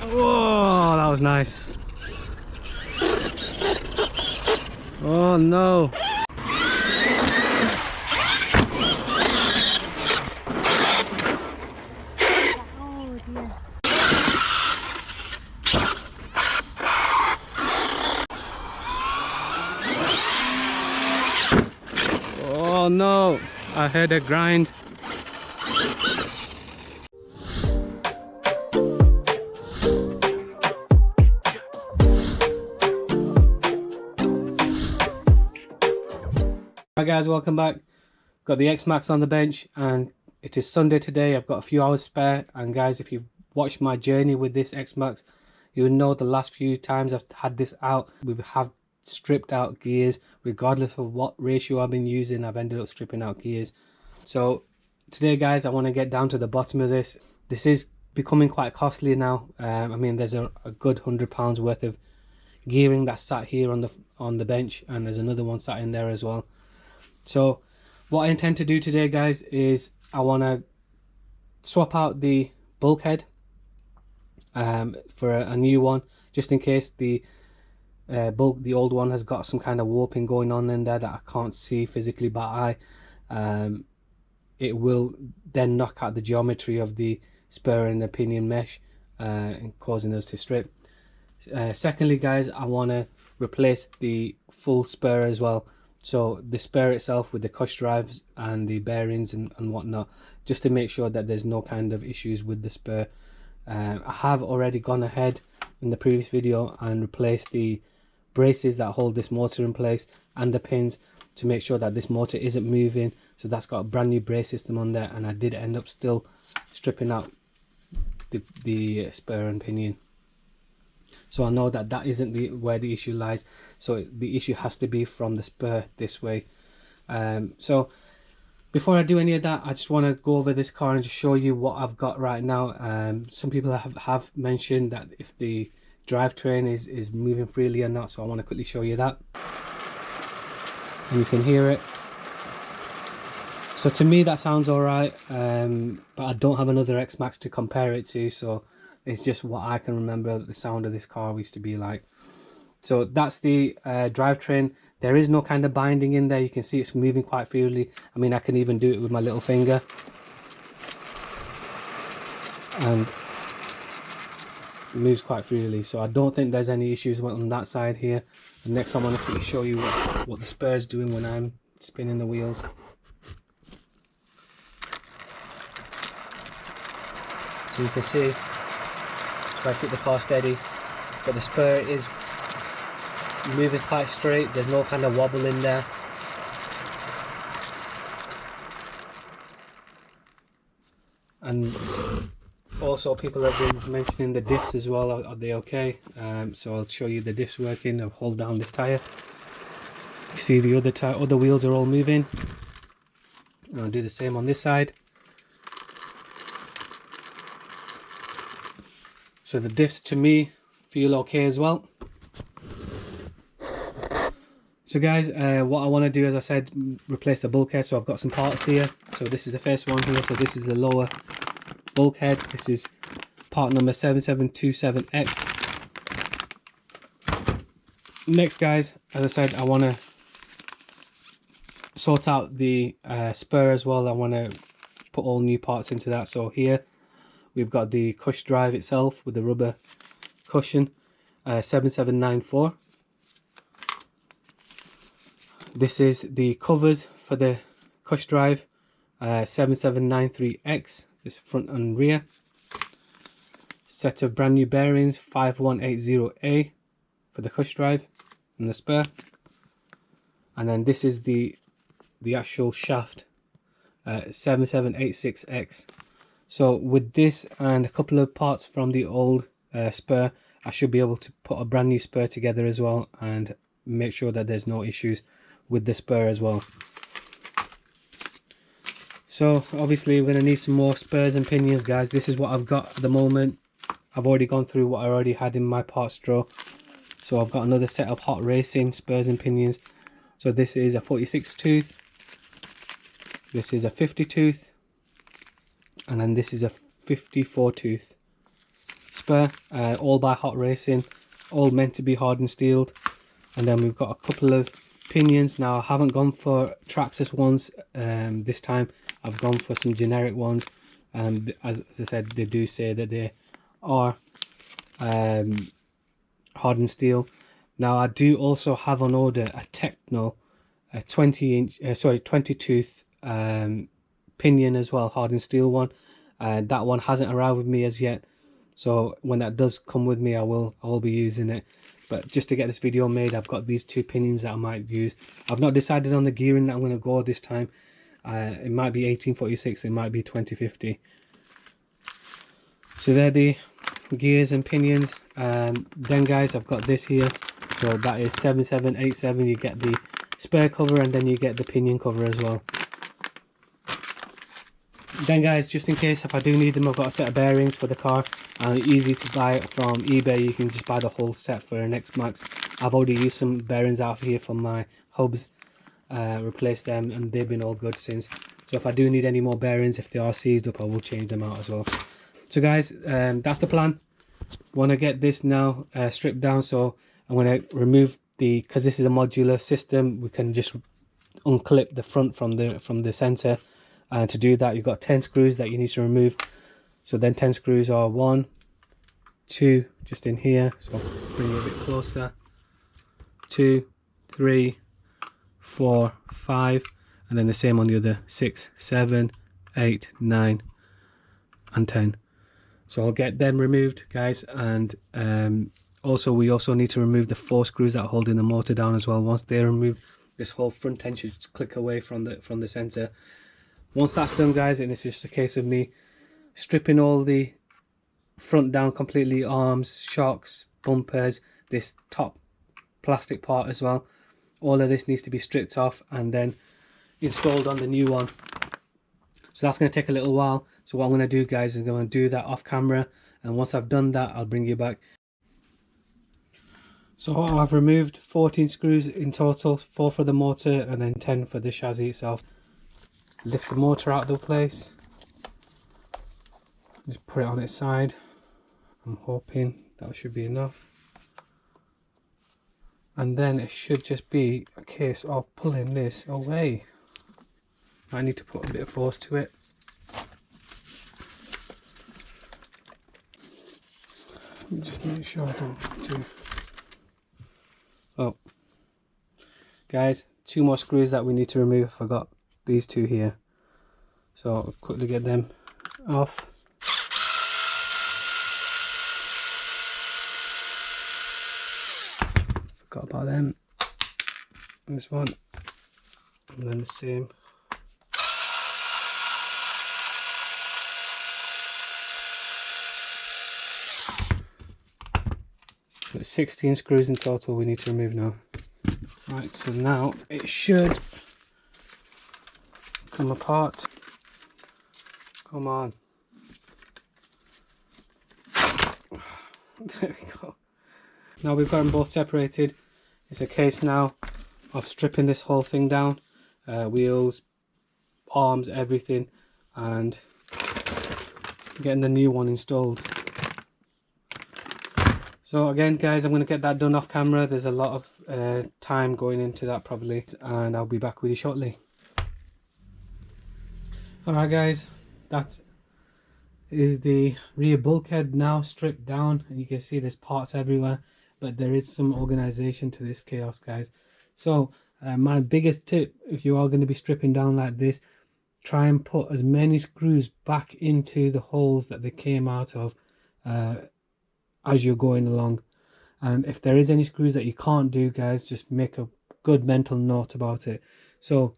Oh, that was nice. Oh no. Oh no, I heard a grind. Hi guys, welcome back. Got the X-MAXX on the bench and it is Sunday today. I've got a few hours spare, and guys, if you've watched my journey with this X-MAXX, you will know the last few times I've had this out, we have stripped out gears. Regardless of what ratio I've been using, I've ended up stripping out gears. So today guys, I want to get down to the bottom of this. This is becoming quite costly now. I mean, there's a good £100 worth of gearing that's sat here on the bench, and there's another one sat in there as well. So what I intend to do today guys is I want to swap out the bulkhead for a new one, just in case the old one has got some kind of warping going on in there that I can't see physically by eye. It will then knock out the geometry of the spur and the pinion mesh, and causing us to strip. Secondly guys, I want to replace the full spur as well. So the spur itself with the CUSH drives and the bearings and whatnot, just to make sure that there's no kind of issues with the spur. I have already gone ahead in the previous video and replaced the braces that hold this motor in place and the pins to make sure that this motor isn't moving. So that's got a brand new brace system on there, and I did end up still stripping out the spur and pinion. So I know that that isn't where the issue lies. So the issue has to be from the spur this way. So before I do any of that, I just want to go over this car and just show you what I've got right now. Some people have mentioned that if the drivetrain is moving freely or not, so I want to quickly show you that. And you can hear it. So to me that sounds alright, but I don't have another X-MAXX to compare it to, so it's just what I can remember the sound of this car used to be like. So that's the drivetrain. There is no kind of binding in there. You can see it's moving quite freely. I mean, I can even do it with my little finger. And it moves quite freely. So I don't think there's any issues on that side here. And next I want to quickly show you what the spur is doing when I'm spinning the wheels. So you can see, try to keep the car steady, but the spur is moving quite straight. There's no kind of wobble in there. And also people have been mentioning the diffs as well. Are they okay? So I'll show you the diffs working. I'll hold down this tire. You see the other wheels are all moving. And I'll do the same on this side. So the diffs to me feel okay as well. So guys, what I want to do, as I said, replace the bulkhead. So I've got some parts here. So this is the first one here. So this is the lower bulkhead. This is part number 7727X. Next guys, as I said, I want to sort out the spur as well. I want to put all new parts into that. So here we've got the CUSH drive itself with the rubber cushion, 7794. This is the covers for the CUSH drive, 7793X, this front and rear. Set of brand new bearings, 5180A for the CUSH drive and the spur. And then this is the actual shaft, 7786X. So with this and a couple of parts from the old spur, I should be able to put a brand new spur together as well and make sure that there's no issues with the spur as well. So obviously we're going to need some more spurs and pinions guys. This is what I've got at the moment. I've already gone through what I already had in my parts drawer. So I've got another set of hot racing spurs and pinions. So this is a 46 tooth, this is a 50 tooth, and then this is a 54 tooth Spur, all by Hot Racing, all meant to be hardened steeled. And then we've got a couple of pinions. Now I haven't gone for Traxxas ones this time. I've gone for some generic ones, and as I said, they do say that they are hardened steel. Now I do also have on order a Techno, a 20 tooth pinion as well, hardened steel one. That one hasn't arrived with me as yet, so when that does come with me, I will be using it. But just to get this video made, I've got these two pinions that I might use. I've not decided on the gearing that I'm going to go this time. It might be 1846, it might be 2050. So they're the gears and pinions. Then guys, I've got this here. So that is 7787. You get the spare cover and then you get the pinion cover as well. Then guys, just in case if I do need them, I've got a set of bearings for the car. Easy to buy from eBay. You can just buy the whole set for an X-MAXX. I've already used some bearings out here from my hubs, replaced them, and they've been all good since. So if I do need any more bearings, if they are seized up, I will change them out as well. So guys, that's the plan. Want to get this now stripped down, so I'm going to remove because this is a modular system, we can just unclip the front from the center. And to do that, you've got 10 screws that you need to remove. So then 10 screws are 1, 2, just in here, so bring it a bit closer, 2, 3, 4, 5, and then the same on the other, 6, 7, 8, 9, and 10. So I'll get them removed, guys, and we also need to remove the 4 screws that are holding the motor down as well. Once they're removed, this whole front end should click away from the center. Once that's done, guys, and it's just a case of me stripping all the front down completely, arms, shocks, bumpers, this top plastic part as well. All of this needs to be stripped off and then installed on the new one. So that's going to take a little while. So what I'm going to do, guys, is I'm going to do that off camera, and once I've done that, I'll bring you back. So I've removed 14 screws in total, 4 for the motor and then 10 for the chassis itself. Lift the motor out of the place, just put it on its side. I'm hoping that should be enough, and then it should just be a case of pulling this away. I need to put a bit of force to it. Let me just make sure I don't do. Oh, guys, 2 more screws that we need to remove. I forgot these 2 here, so I'll quickly get them off. Forgot about them. This one, and then the same. So it's 16 screws in total we need to remove now. Right, so now it should come apart. Come on. There we go. Now we've got them both separated. It's a case now of stripping this whole thing down. Wheels, arms, everything, and getting the new one installed. So again, guys, I'm going to get that done off camera. There's a lot of time going into that probably, and I'll be back with you shortly. Alright guys, that is the rear bulkhead now stripped down, and you can see there's parts everywhere, but there is some organization to this chaos, guys. So my biggest tip, if you are going to be stripping down like this, try and put as many screws back into the holes that they came out of as you're going along. And if there is any screws that you can't do, guys, just make a good mental note about it. So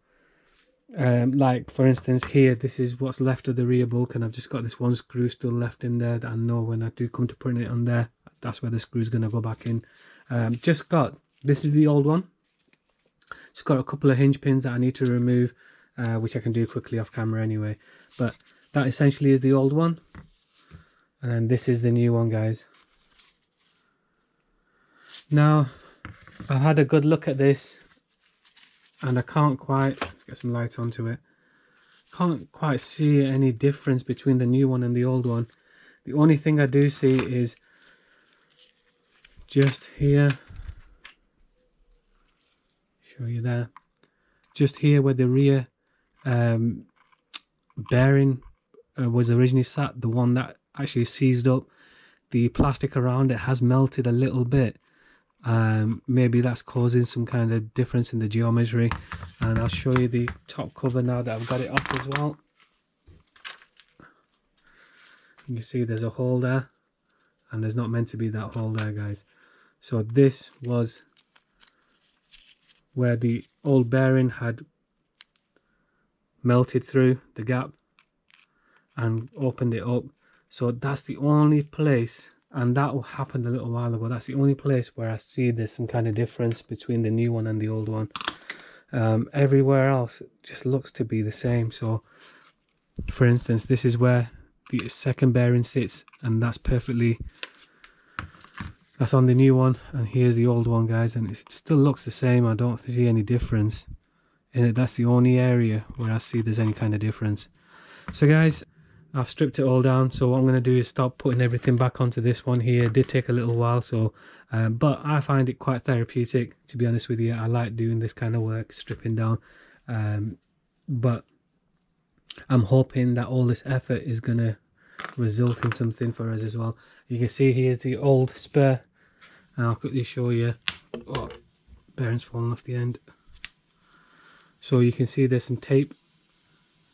like for instance here, this is what's left of the rear bulk, and I've just got this one screw still left in there that I know when I do come to putting it on there, that's where the screw is going to go back in. This is the old one. Just got a couple of hinge pins that I need to remove, which I can do quickly off camera anyway, but that essentially is the old one, and this is the new one, guys. Now I've had a good look at this, and I can't quite, let's get some light onto it, can't quite see any difference between the new one and the old one. The only thing I do see is just here, show you there, just here where the rear bearing was originally sat, the one that actually seized up, the plastic around it has melted a little bit. Maybe that's causing some kind of difference in the geometry. And I'll show you the top cover now that I've got it off as well. You can see there's a hole there, and there's not meant to be that hole there, guys. So this was where the old bearing had melted through the gap and opened it up. So that's the only place, and that happened a little while ago, that's the only place where I see there's some kind of difference between the new one and the old one. Everywhere else it just looks to be the same. So for instance, this is where the second bearing sits, and that's on the new one, and here's the old one, guys, and it still looks the same. I don't see any difference in it. That's the only area where I see there's any kind of difference. So guys, I've stripped it all down, so what I'm going to do is start putting everything back onto this one here. It did take a little while, so but I find it quite therapeutic, to be honest with you. I like doing this kind of work, stripping down, but I'm hoping that all this effort is going to result in something for us as well. You can see here's the old Spur, and I'll quickly show you. Oh, bearing's falling off the end. So you can see there's some tape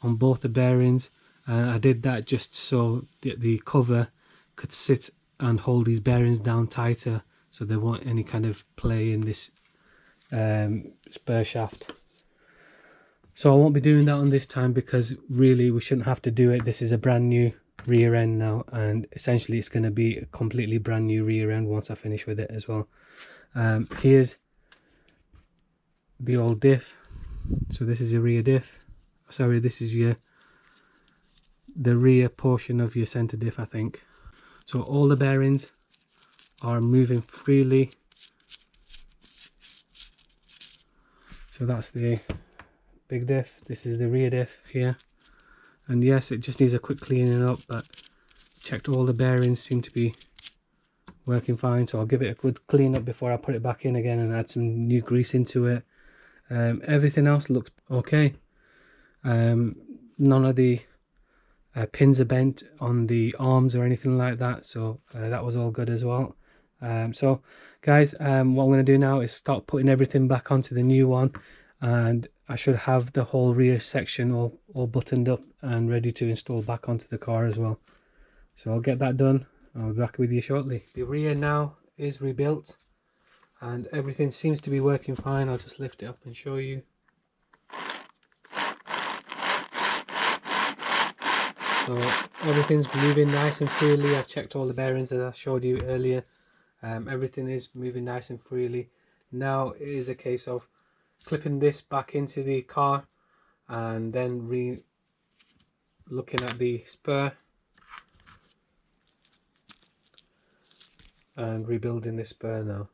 on both the bearings. I did that just so the cover could sit and hold these bearings down tighter, so there won't any kind of play in this spur shaft. So I won't be doing that on this time, because really we shouldn't have to do it. This is a brand new rear end now, and essentially it's going to be a completely brand new rear end once I finish with it as well. Here's the old diff. So this is your rear diff. Sorry, this is the rear portion of your center diff, I think. So all the bearings are moving freely. So that's the big diff, this is the rear diff here, and yes, it just needs a quick cleaning up, but checked all the bearings seem to be working fine, so I'll give it a good clean up before I put it back in again and add some new grease into it. Everything else looks okay. None of the pins are bent on the arms or anything like that, so that was all good as well. So guys, what I'm going to do now is start putting everything back onto the new one, and I should have the whole rear section all buttoned up and ready to install back onto the car as well. So I'll get that done. I'll be back with you shortly. The rear now is rebuilt and everything seems to be working fine. I'll just lift it up and show you. So everything's moving nice and freely. I've checked all the bearings that I showed you earlier. Everything is moving nice and freely. Now it is a case of clipping this back into the car and then looking at the spur and rebuilding this spur now.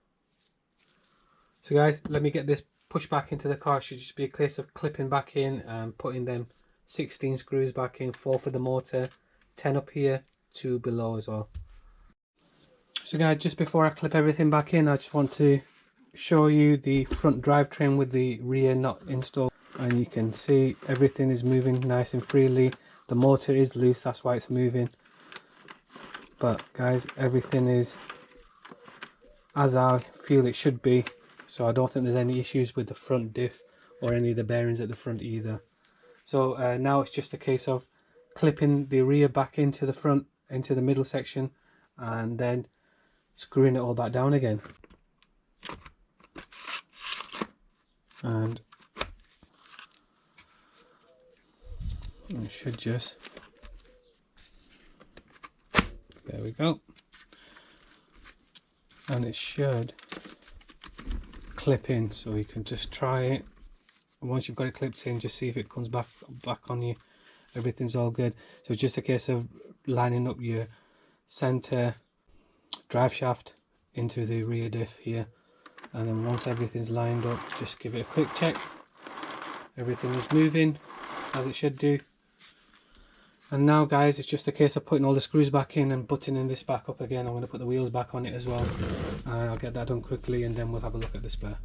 So guys, let me get this pushed back into the car. It should just be a case of clipping back in and putting them 16 screws back in, 4 for the motor, 10 up here, 2 below as well. So guys, just before I clip everything back in, I just want to show you the front drivetrain with the rear nut installed, and you can see everything is moving nice and freely. The motor is loose, that's why it's moving, but guys, everything is as I feel it should be, so I don't think there's any issues with the front diff or any of the bearings at the front either. So now it's just a case of clipping the rear back into the front, into the middle section, and then screwing it all back down again. And it should just, there we go, and it should clip in, so you can just try it. Once you've got it clipped in, just see if it comes back on you. Everything's all good. So it's just a case of lining up your center drive shaft into the rear diff here, and then once everything's lined up, just give it a quick check. Everything is moving as it should do, And now guys, it's just a case of putting all the screws back in and buttoning this back up again. I'm going to put the wheels back on it as well. I'll get that done quickly and then we'll have a look at the spur.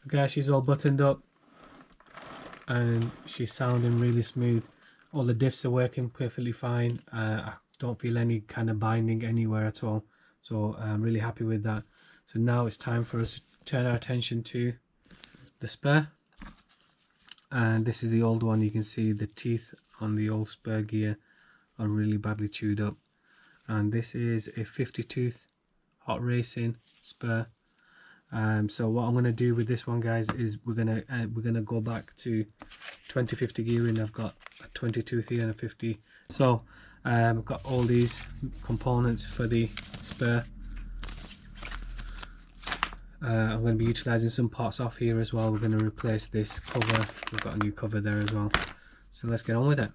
Okay, she's all buttoned up and she's sounding really smooth. All the diffs are working perfectly fine. I don't feel any kind of binding anywhere at all, so I'm really happy with that. So now it's time for us to turn our attention to the spur, and this is the old one. You can see the teeth on the old spur gear are really badly chewed up, and this is a 50 tooth hot racing spur. So what I'm going to do with this one, guys, is we're gonna go back to 2050 gearing. I've got a 20 tooth here and a 50. So I've got all these components for the spur. I'm going to be utilizing some parts off here as well. We're going to replace this cover. We've got a new cover there as well. So let's get on with it.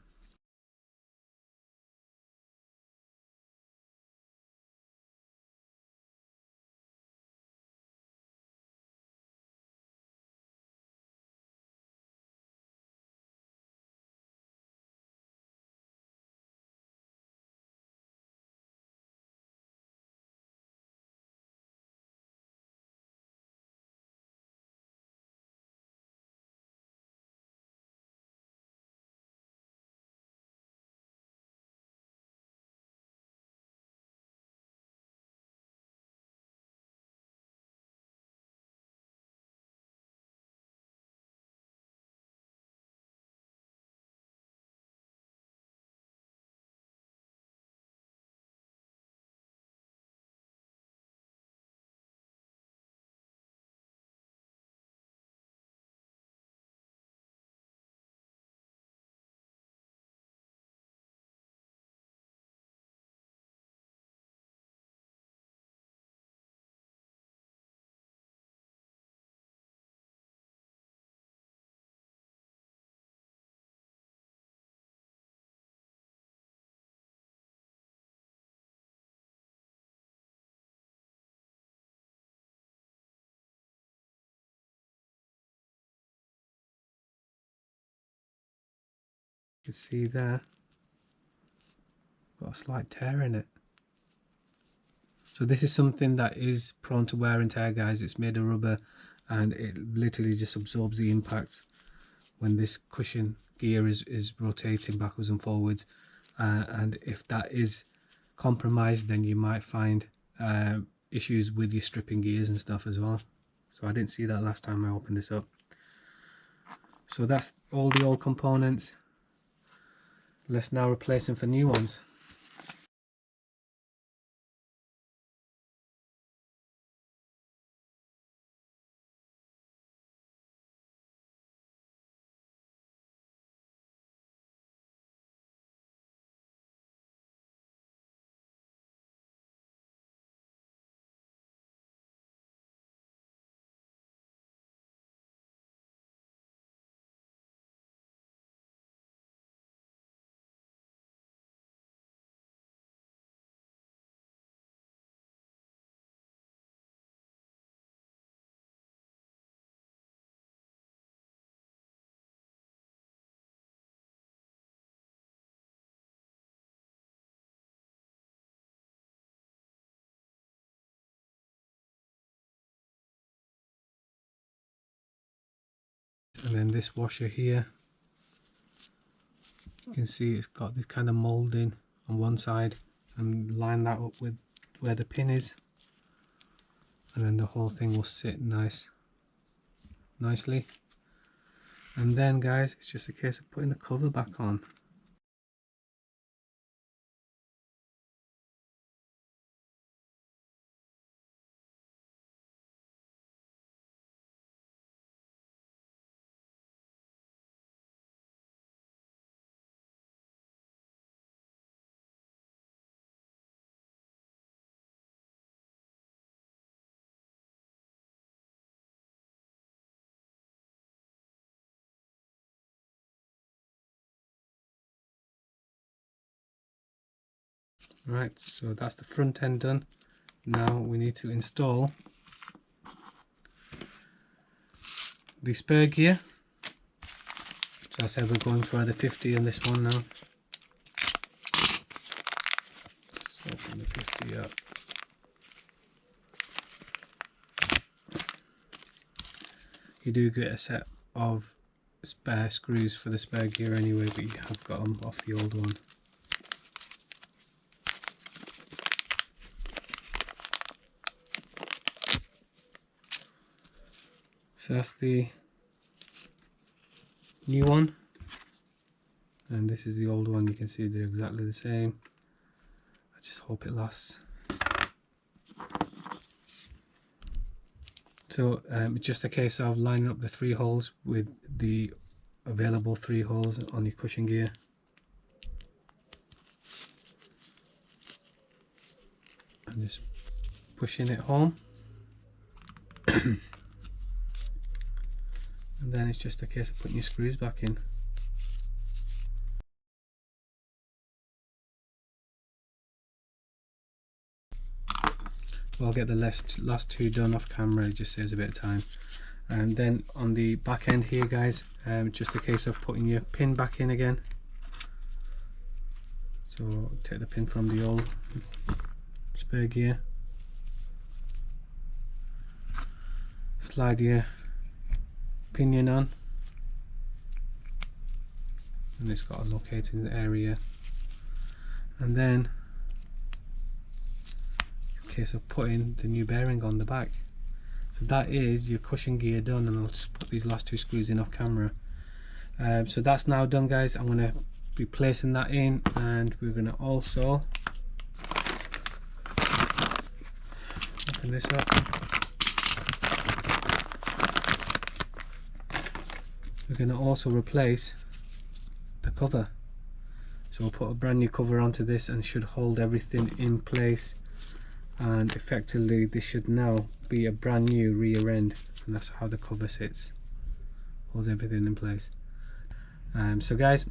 You can see there, got a slight tear in it. So this is something that is prone to wear and tear, guys. It's made of rubber and it literally just absorbs the impacts when this cushion gear is rotating backwards and forwards. And if that is compromised, then you might find issues with your stripping gears and stuff as well. So I didn't see that last time I opened this up. So that's all the old components. Let's now replace them for new ones. And then this washer here, you can see it's got this kind of moulding on one side, and line that up with where the pin is, and then the whole thing will sit nicely. And then, guys, it's just a case of putting the cover back on. Right, so that's the front end done. Now we need to install the spur gear. So I said we're going for the 50 on this one now. And the 50 up. You do get a set of spare screws for the spare gear anyway, but you have got them off the old one. So that's the new one, and this is the old one. You can see they're exactly the same. I just hope it lasts. So it's just a case of lining up the 3 holes with the available 3 holes on your cushion gear. And just pushing it home. And then it's just a case of putting your screws back in. So I'll get the last 2 done off camera, it just saves a bit of time. And then on the back end here, guys, just a case of putting your pin back in again. So take the pin from the old spare gear, slide your pinion on, and it's got a locating area, and then a case of putting the new bearing on the back. So that is your cushion gear done, and I'll just put these last 2 screws in off camera. So that's now done, guys. I'm going to be placing that in, and we're going to also open this up. We're going to also replace the cover. So we'll put a brand new cover onto this, and should hold everything in place, and effectively this should now be a brand new rear end, and that's how the cover sits, holds everything in place. So guys,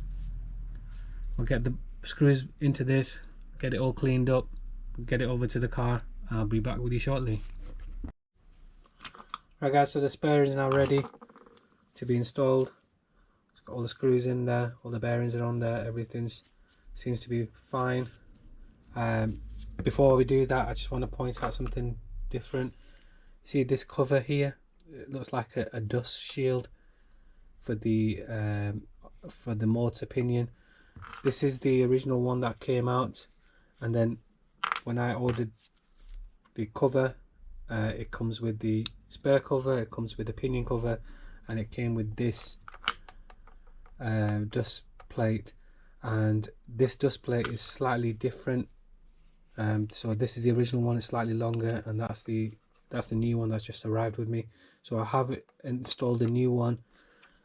we'll get the screws into this, get it all cleaned up, get it over to the car, and I'll be back with you shortly. Right guys, so the spare is now ready to be installed. It's got all the screws in there, all the bearings are on there, everything seems to be fine. Before we do that, I just want to point out something different. See this cover here? It looks like a dust shield for the motor pinion. This is the original one that came out, and then when I ordered the cover, it comes with the spare cover, it comes with the pinion cover, and it came with this dust plate, and this dust plate is slightly different. So this is the original one, it's slightly longer, and that's the new one that's just arrived with me. So I have installed a new one.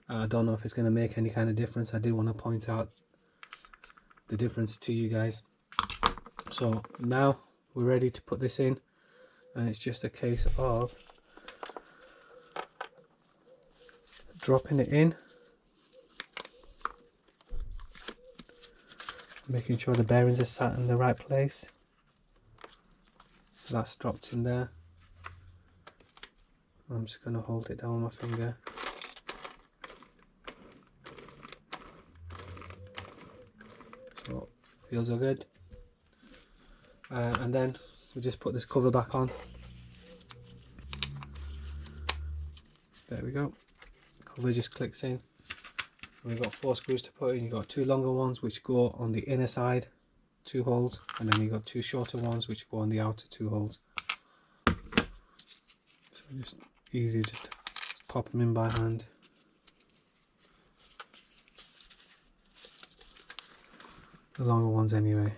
I don't know if it's going to make any kind of difference. I did want to point out the difference to you guys. So now we're ready to put this in, and it's just a case of dropping it in, making sure the bearings are sat in the right place. So that's dropped in there. I'm just going to hold it down with my finger. So feels all good. And then we just put this cover back on. There we go. Cover just clicks in. And we've got 4 screws to put in. You've got 2 longer ones which go on the inner side, 2 holes, and then you've got 2 shorter ones which go on the outer 2 holes. So just easy just to pop them in by hand. The longer ones anyway.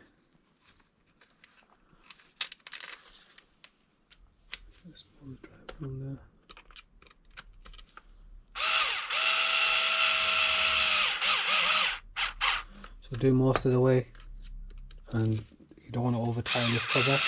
Let's pull the drive from there. So do most of the way, and you don't want to over tighten this cover.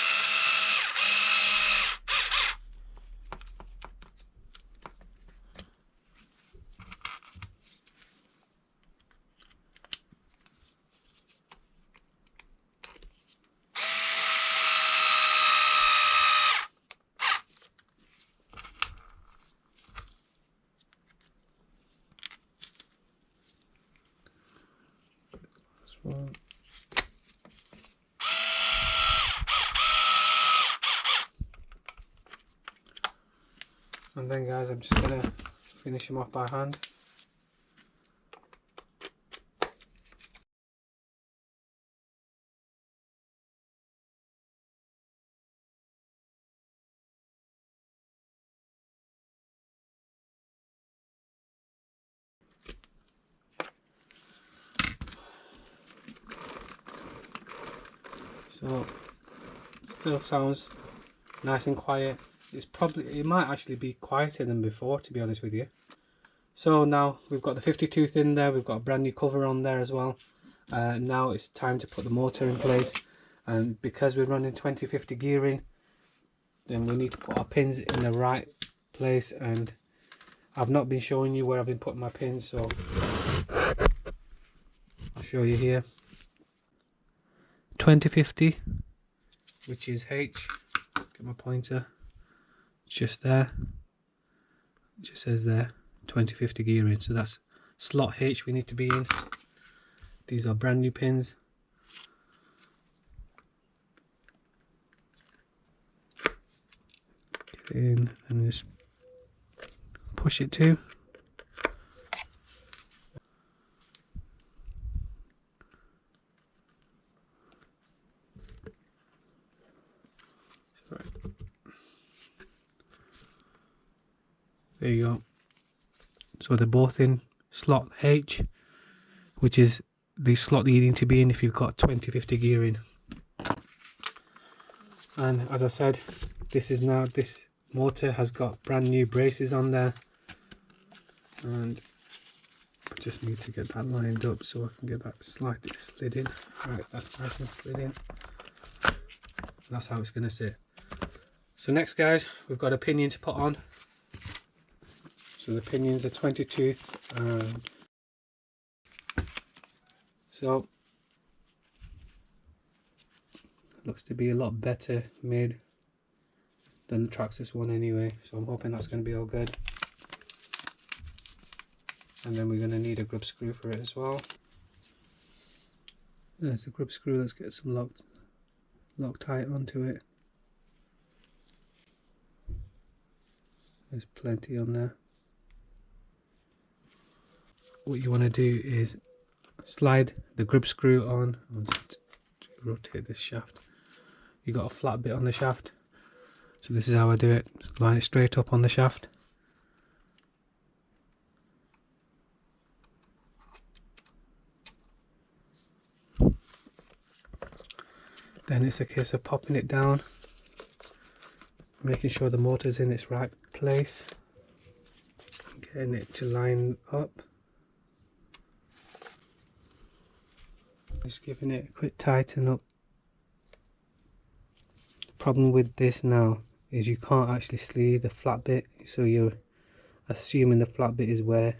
One. And then guys, I'm just going to finish them off by hand. So still sounds nice and quiet. It might actually be quieter than before, to be honest with you. So now we've got the 50 tooth in there, we've got a brand new cover on there as well. Now it's time to put the motor in place, and because we're running 2050 gearing, then we need to put our pins in the right place, and I've not been showing you where I've been putting my pins, so I'll show you here. 2050, which is H, get my pointer, it's just there, it just says there 2050 gearing, so that's slot H we need to be in. These are brand new pins. Get it in and just push it to. There you go. So they're both in slot H, which is the slot that you need to be in if you've got 2050 gearing. And as I said, this motor has got brand new braces on there, and I just need to get that lined up so I can get that slightly slid in. Right, that's nice and slid in. That's how it's going to sit. So next guys, we've got a pinion to put on. So the pinions are 20 tooth, and so it looks to be a lot better made than the Traxxas one anyway, so I'm hoping that's going to be all good. And then we're going to need a grub screw for it as well. There's the grub screw. Let's get some Loctite onto it. There's plenty on there. What you want to do is slide the grub screw on. I'll just rotate this shaft. You got a flat bit on the shaft, so this is how I do it. Just line it straight up on the shaft. Then it's a case of popping it down, making sure the motor's in its right place, getting it to line up. Just giving it a quick tighten up. The problem with this now is you can't actually see the flat bit, so you're assuming the flat bit is where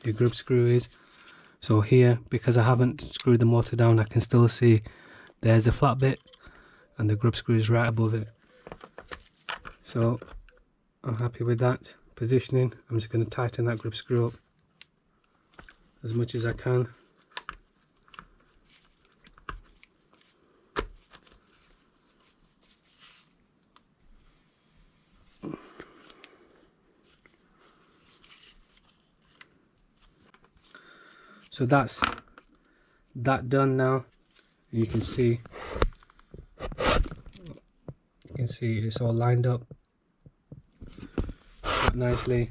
your grub screw is. So here, because I haven't screwed the motor down, I can still see there's a flat bit and the grub screw is right above it. So I'm happy with that positioning. I'm just going to tighten that grub screw up as much as I can. So that's that done now. You can see it's all lined up nicely.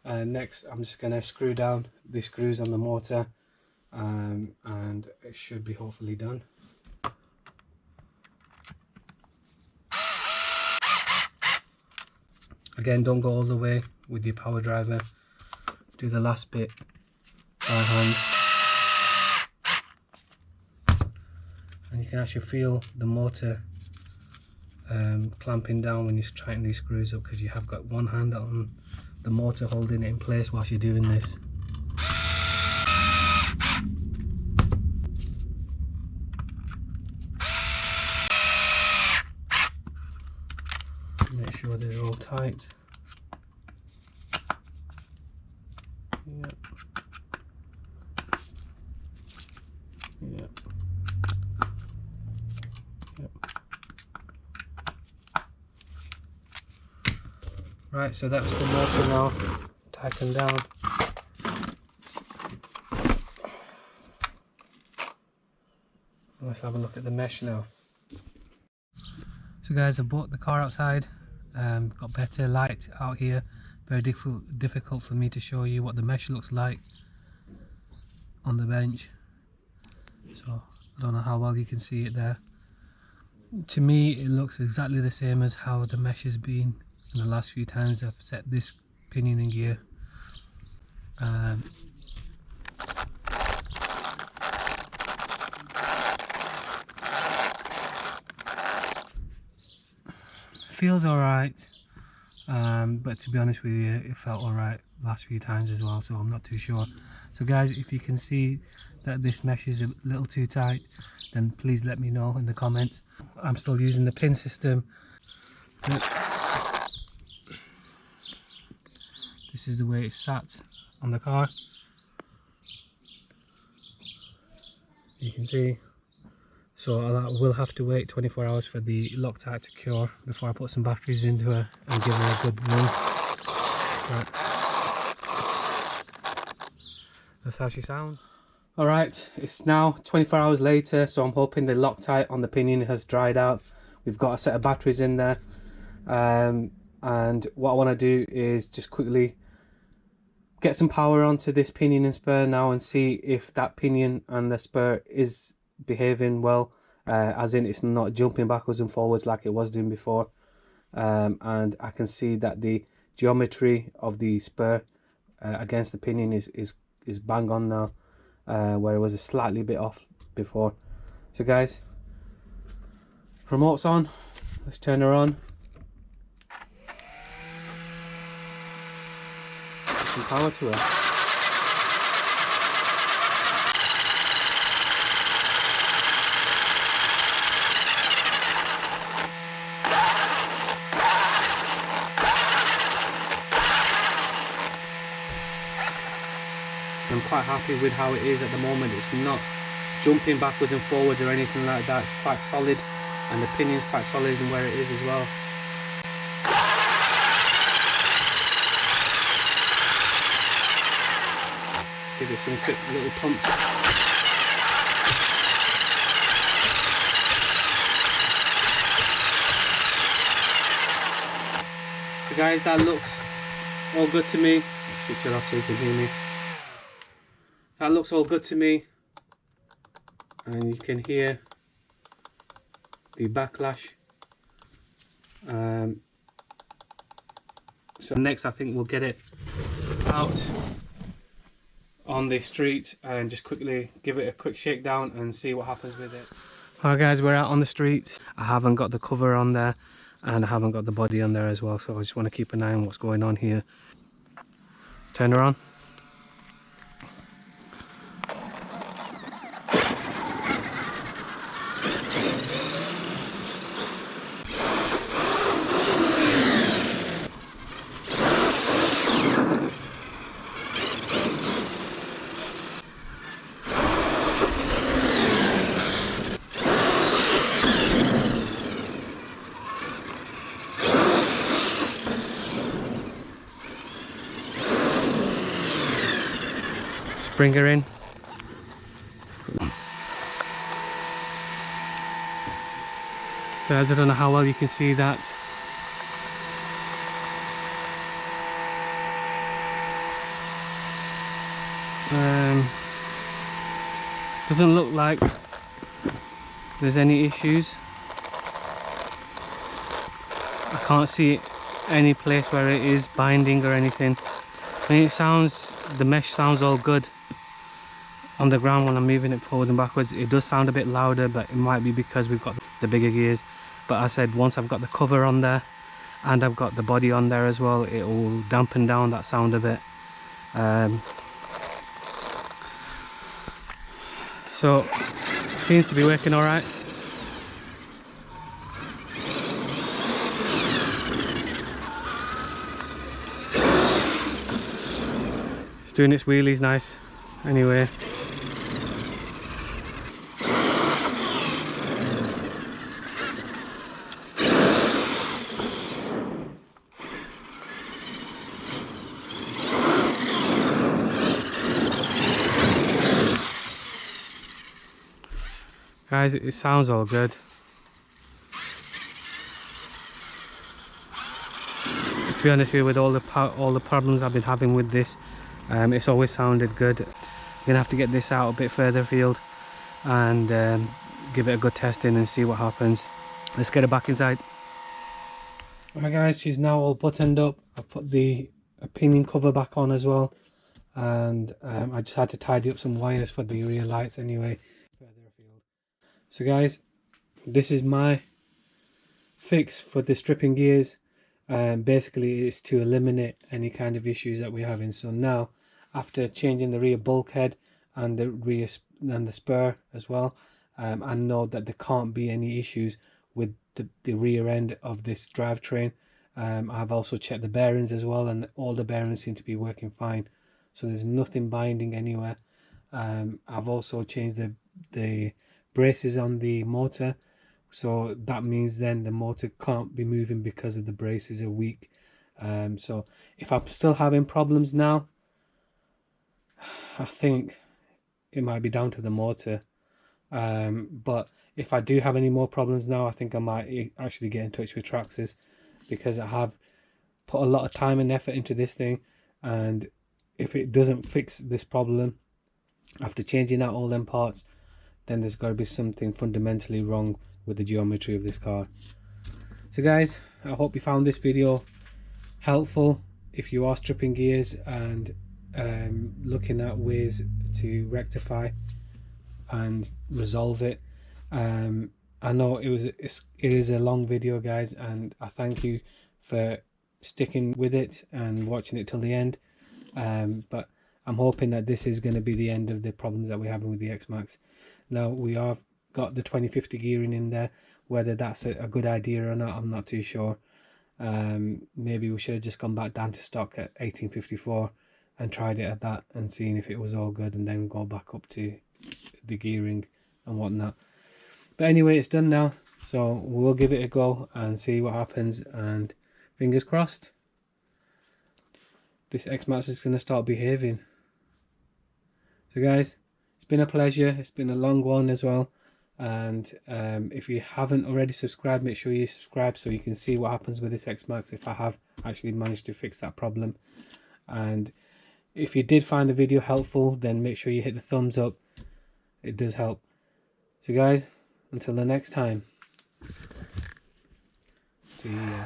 Next I'm just going to screw down the screws on the motor, and it should be hopefully done. Again, don't go all the way with your power driver, do the last bit by hand, and you can actually feel the motor clamping down when you tighten these screws up, because you have got one hand on the motor holding it in place whilst you're doing this. Make sure they're all tight. Yep. Yep. Right, so that's the motor now tightened down. Let's have a look at the mesh now. So guys, I bought the car outside, got better light out here. Very difficult for me to show you what the mesh looks like on the bench. So I don't know how well you can see it there. To me it looks exactly the same as how the mesh has been in the last few times I've set this pinion in gear. Feels alright, but to be honest with you, it felt alright last few times as well, so I'm not too sure. So guys, if you can see that this mesh is a little too tight, then please let me know in the comments. I'm still using the pin system. This is the way it's sat on the car. You can see. So I will have to wait 24 hours for the Loctite to cure before I put some batteries into her and give her a good run. Right. That's how she sounds. Alright, it's now 24 hours later, so I'm hoping the Loctite on the pinion has dried out. We've got a set of batteries in there. And what I want to do is just quickly get some power onto this pinion and spur now and see if that pinion and the spur is behaving well, as in it's not jumping backwards and forwards like it was doing before. And I can see that the geometry of the spur against the pinion is bang on now, where it was a slightly bit off before. So guys, remote's on, let's turn her on. Put some power to her. I'm quite happy with how it is at the moment. It's not jumping backwards and forwards or anything like that. It's quite solid, and the pinion's quite solid in where it is as well. Let's give it some quick little pump. So guys, that looks all good to me. I'll switch it off so you can hear me. That looks all good to me, and you can hear the backlash. So next I think we'll get it out on the street and just quickly give it a quick shakedown and see what happens with it. Alright guys, we're out on the street. I haven't got the cover on there and I haven't got the body on there as well, so I just want to keep an eye on what's going on here. Turn her on. Bring her in. Guys, I don't know how well you can see that. Doesn't look like there's any issues. I can't see any place where it is binding or anything. I mean, the mesh sounds all good on the ground when I'm moving it forward and backwards. It does sound a bit louder, but it might be because we've got the bigger gears. But as I said, once I've got the cover on there and I've got the body on there as well, it will dampen down that sound a bit. So seems to be working all right. It's doing its wheelies nice anyway. Guys, it sounds all good. To be honest with you, with all the problems I've been having with this, it's always sounded good. I'm gonna have to get this out a bit further afield and give it a good testing and see what happens. Let's get it back inside. Alright guys, she's now all buttoned up. I put the pinion cover back on as well, and I just had to tidy up some wires for the rear lights anyway. Further afield. So guys, this is my fix for the stripping gears. Basically it's to eliminate any kind of issues that we're having. So now, after changing the rear bulkhead and the rear and the spur as well, I know that there can't be any issues with the rear end of this drivetrain. I've also checked the bearings as well, and all the bearings seem to be working fine, so there's nothing binding anywhere. I've also changed the braces on the motor, so that means then the motor can't be moving because of the braces are weak. So if I'm still having problems now, I think it might be down to the motor. But if I do have any more problems now, I think I might actually get in touch with Traxxas, because I have put a lot of time and effort into this thing, and if it doesn't fix this problem after changing out all them parts, then there's got to be something fundamentally wrong with the geometry of this car. So guys, I hope you found this video helpful if you are stripping gears and looking at ways to rectify and resolve it. I know it is a long video guys, and I thank you for sticking with it and watching it till the end, but I'm hoping that this is going to be the end of the problems that we're having with the X-MAXX. Now we have got the 2050 gearing in there. Whether that's a good idea or not, I'm not too sure. Maybe we should have just gone back down to stock at 1854 and tried it at that and seen if it was all good, and then go back up to the gearing and whatnot. But anyway, it's done now, so we'll give it a go and see what happens, and fingers crossed this X-MAXX is going to start behaving. So guys, it's been a pleasure. It's been a long one as well, and if you haven't already subscribed, make sure you subscribe so you can see what happens with this X-MAXX if I have actually managed to fix that problem. And if you did find the video helpful, then make sure you hit the thumbs up. It does help. So guys, until the next time, see ya.